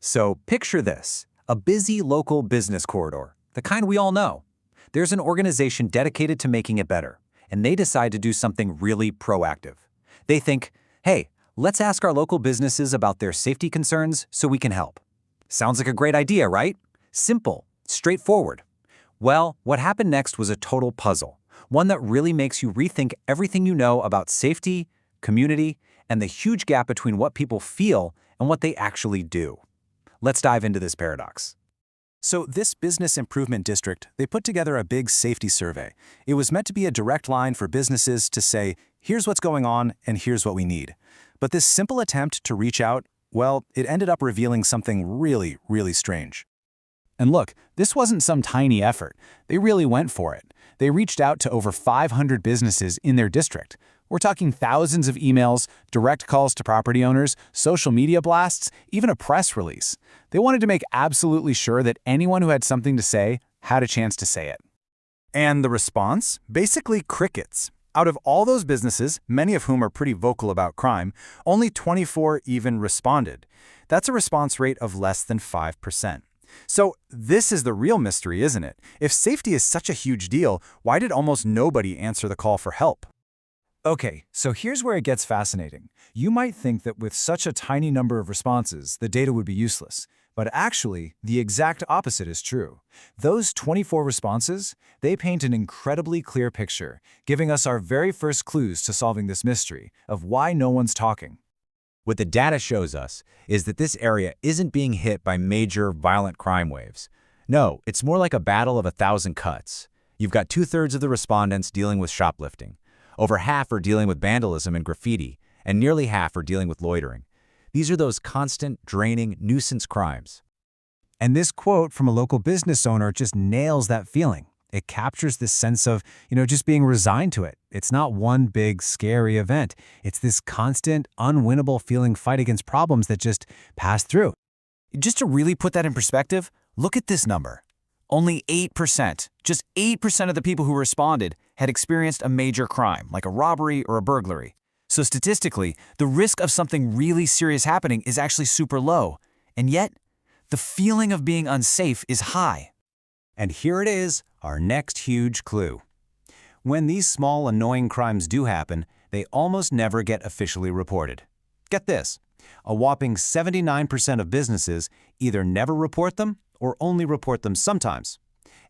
So picture this, a busy local business corridor, the kind we all know. There's an organization dedicated to making it better, and they decide to do something really proactive. They think, hey, let's ask our local businesses about their safety concerns so we can help. Sounds like a great idea, right? Simple, straightforward. Well, what happened next was a total puzzle, one that really makes you rethink everything you know about safety, community, and the huge gap between what people feel and what they actually do. Let's dive into this paradox. So this business improvement district, they put together a big safety survey. It was meant to be a direct line for businesses to say, here's what's going on and here's what we need. But this simple attempt to reach out, well, it ended up revealing something really, really strange. And look, this wasn't some tiny effort. They really went for it. They reached out to over 500 businesses in their district. We're talking thousands of emails, direct calls to property owners, social media blasts, even a press release. They wanted to make absolutely sure that anyone who had something to say had a chance to say it. And the response? Basically crickets. Out of all those businesses, many of whom are pretty vocal about crime, only 24 even responded. That's a response rate of less than 5%. So this is the real mystery, isn't it? If safety is such a huge deal, why did almost nobody answer the call for help? Okay, so here's where it gets fascinating. You might think that with such a tiny number of responses, the data would be useless. But actually, the exact opposite is true. Those 24 responses, they paint an incredibly clear picture, giving us our very first clues to solving this mystery of why no one's talking. What the data shows us is that this area isn't being hit by major, violent crime waves. No, it's more like a battle of 1,000 cuts. You've got 2/3 of the respondents dealing with shoplifting. Over half are dealing with vandalism and graffiti, and nearly half are dealing with loitering. These are those constant, draining, nuisance crimes. And this quote from a local business owner just nails that feeling. It captures this sense of, just being resigned to it. It's not one big, scary event. It's this constant, unwinnable feeling fight against problems that just pass through. Just to really put that in perspective, look at this number. Only 8%, just 8% of the people who responded had experienced a major crime, like a robbery or a burglary. So statistically, the risk of something really serious happening is actually super low. And yet, the feeling of being unsafe is high. And here it is, our next huge clue. When these small, annoying crimes do happen, they almost never get officially reported. Get this, a whopping 79% of businesses either never report them or only report them sometimes.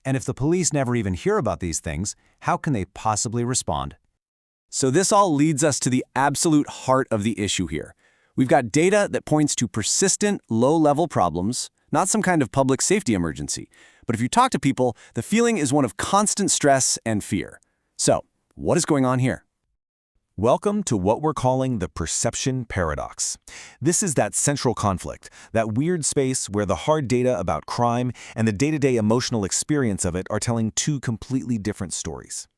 And if the police never even hear about these things, how can they possibly respond? So this all leads us to the absolute heart of the issue here. We've got data that points to persistent, low-level problems, not some kind of public safety emergency. But if you talk to people, the feeling is one of constant stress and fear. So, what is going on here? Welcome to what we're calling the perception paradox. This is that central conflict, that weird space where the hard data about crime and the day-to-day emotional experience of it are telling two completely different stories.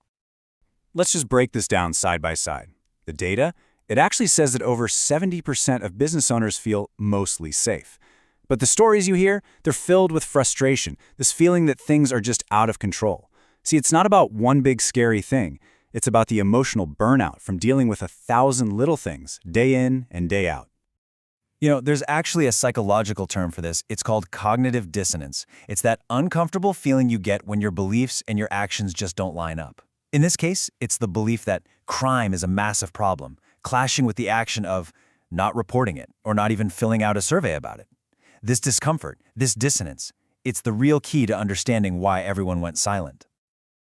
Let's just break this down side by side. The data, it actually says that over 70% of business owners feel mostly safe. But the stories you hear, they're filled with frustration, this feeling that things are just out of control. See, it's not about one big scary thing. It's about the emotional burnout from dealing with 1,000 little things, day in and day out. There's actually a psychological term for this. It's called cognitive dissonance. It's that uncomfortable feeling you get when your beliefs and your actions just don't line up. In this case, it's the belief that crime is a massive problem, clashing with the action of not reporting it or not even filling out a survey about it. This discomfort, this dissonance, it's the real key to understanding why everyone went silent.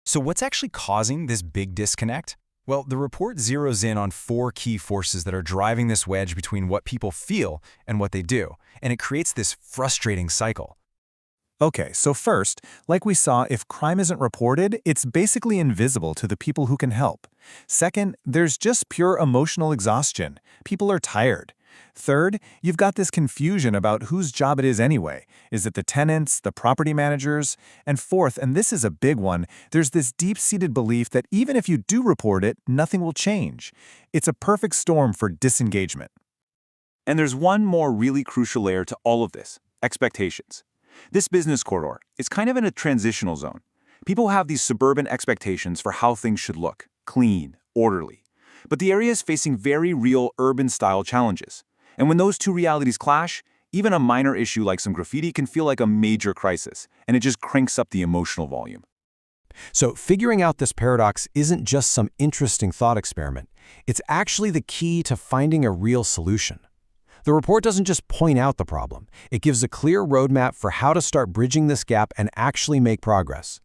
So what's actually causing this big disconnect? Well, the report zeroes in on 4 key forces that are driving this wedge between what people feel and what they do, and it creates this frustrating cycle. Okay, so first, like we saw, if crime isn't reported, it's basically invisible to the people who can help. Second, there's just pure emotional exhaustion. People are tired. Third, you've got this confusion about whose job it is anyway. Is it the tenants, the property managers? And fourth, and this is a big one, there's this deep-seated belief that even if you do report it, nothing will change. It's a perfect storm for disengagement. And there's one more really crucial layer to all of this: expectations. This business corridor is kind of in a transitional zone. People have these suburban expectations for how things should look: clean, orderly. But the area is facing very real urban-style challenges. And when those two realities clash, Even a minor issue like some graffiti can feel like a major crisis, and it just cranks up the emotional volume. So figuring out this paradox isn't just some interesting thought experiment. It's actually the key to finding a real solution. The report doesn't just point out the problem. It gives a clear roadmap for how to start bridging this gap and actually make progress.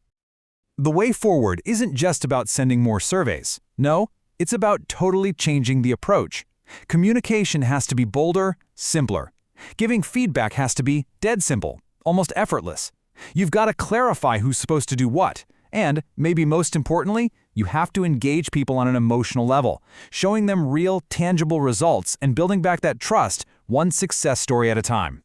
The way forward isn't just about sending more surveys. No, it's about totally changing the approach. Communication has to be bolder, simpler. Giving feedback has to be dead simple, almost effortless. You've got to clarify who's supposed to do what. And, maybe most importantly, you have to engage people on an emotional level, showing them real, tangible results and building back that trust, one success story at a time.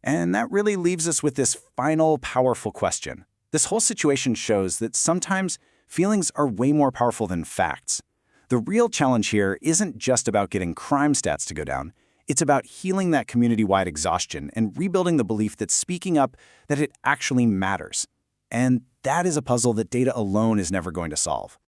And that really leaves us with this final, powerful question. This whole situation shows that sometimes feelings are way more powerful than facts. The real challenge here isn't just about getting crime stats to go down. It's about healing that community-wide exhaustion and rebuilding the belief that speaking up, that it actually matters. And that is a puzzle that data alone is never going to solve.